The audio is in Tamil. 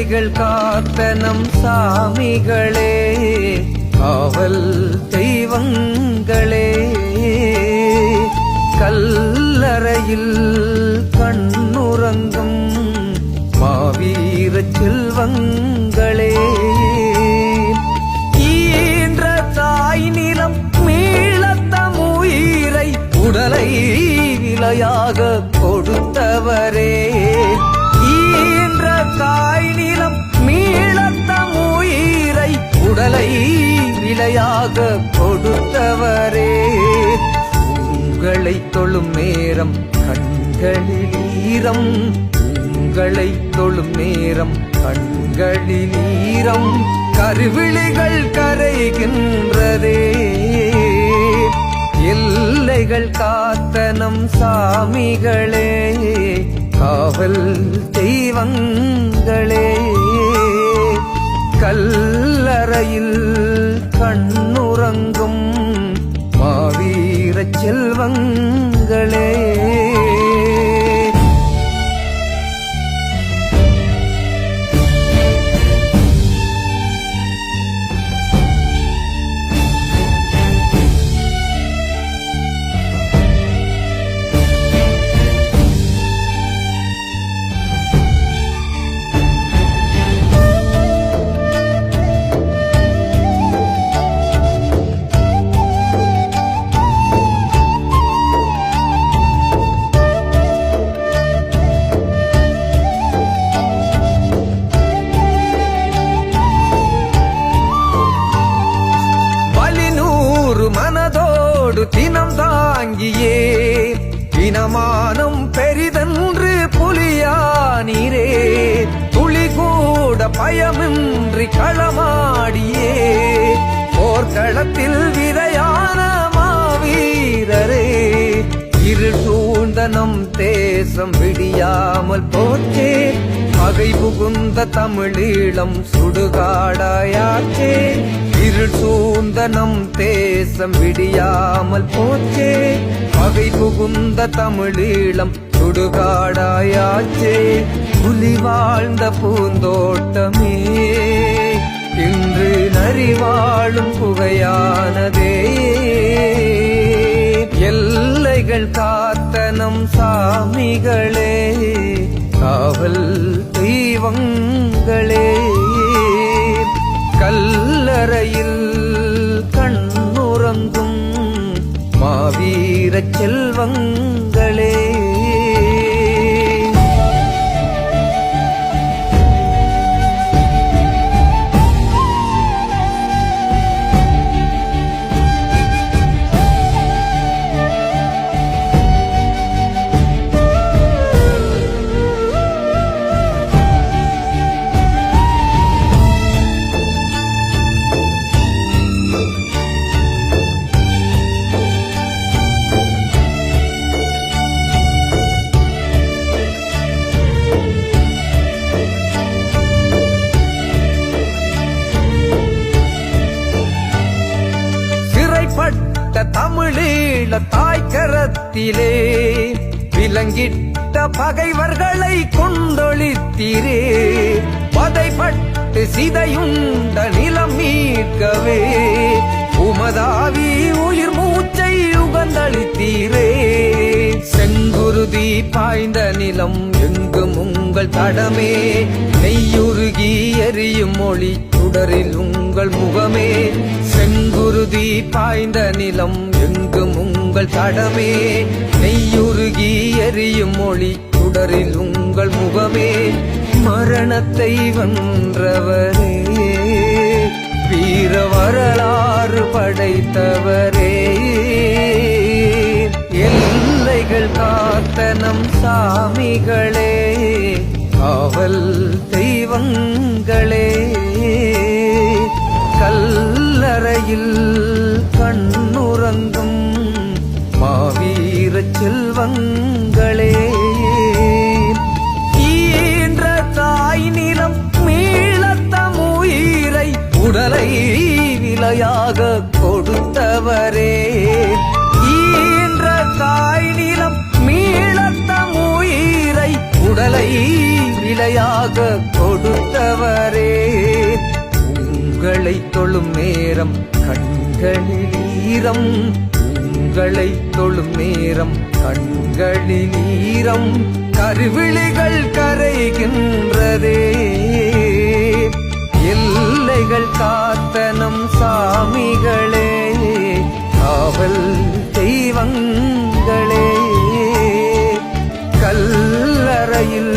எல்லைகள் காத்த நம் சாமிகளே, காவல் தெய்வங்களே, கல்லறையில் கண்ணுறங்கும் மாவீர செல்வங்களே, ஈன்ற தாய் நிலம் மீளத்தம் உயிரை உடலை விலையாக கொடுத்தவரே, ஈன்ற தாய் நிலம் மீளத்தம் உயிரை உடலை விலையாக கொடுத்தவரே, உங்களை தொழும் நேரம் கண்களில் ஈரம், உங்களை தொழும் நேரம் கண்களில் ஈரம், கருவிழிகள் கரைகின்றதே, எல்லைகள் காத்த நம் சாமிகளே, காவல் தெய்வங்களே, கல்லறையில் கண்ணுறங்கும் மாவீர செல்வங்களே. மனதோடு தினம் தாங்கியே இனமானம் பெரிதென்று புலியானீரே, துளி கூட பயமின்றி களமாடியே போர்க்களத்தில் விதையான மாவீரரே, இருள் சூழ்ந்த நம் தேசம் விடியாமல் போச்சே, பகை புகுந்த தமிழீழம் சுடுகாடாயாச்சே, இருள் சூழ்ந்த நம் தேசம் விடியாமல் போச்சே, பகை புகுந்த தமிழீழம் சுடுகாடாயாச்சே, புலி வாழ்ந்த பூந்தோட்டமே இன்று நரி வாழும் புகையானதே, எல்லைகள் காத்த நம் சாமிகளே, காவல் தெய்வங்களே, கல்லறையில் கண்ணுறங்கும் மாவீர செல்வங்களே. தமிழீழ தாய்க்கரத்திலே விலங்கிட்ட பகைவர்களை கொண்டொழித்தீரே, பதைப்பட்டு சிதையுண்ட நிலம் மீட்கவே உமதாவி உயிர் மூச்சை உகந்தளித்தீரே, செங்குருதி பாய்ந்த நிலம் எங்கும் உங்கள் தடமே, நெய்யுருகி எரியும் மொழி சுடரில் உங்கள் முகமே, செங்குருதி பாய்ந்த நிலம் எங்கும் உங்கள் தடமே, நெய்யுருகி எரியும் மொழி சுடரில் உங்கள் முகமே, மரணத்தை வென்றவரே, வீர வரலாறு படைத்தவரே, எல்லைகள் காத்த நம் சாமிகளே, காவல் தெய்வங்களே, கல்லறையில் கண்ணுறங்கும் மாவீர செல்வங்களே, ஈன்ற தாய் நிலம் மீளத்தம் உயிரை உடலை விலையாக கொடுத்தவரே, ஈன்ற தாய் நிலம் மீளத்தம் உயிரை உடலை விலையாக கொடுத்தவரே. உங்களை தொழும் நேரம் கண்களில் ஈரம், உங்களை தொழும் நேரம் கண்களில் ஈரம், கருவிழிகள் கரைகின்றதே. எல்லைகள் காத்த நம் சாமிகளே, காவல் தெய்வங்களே, கல்லறையில்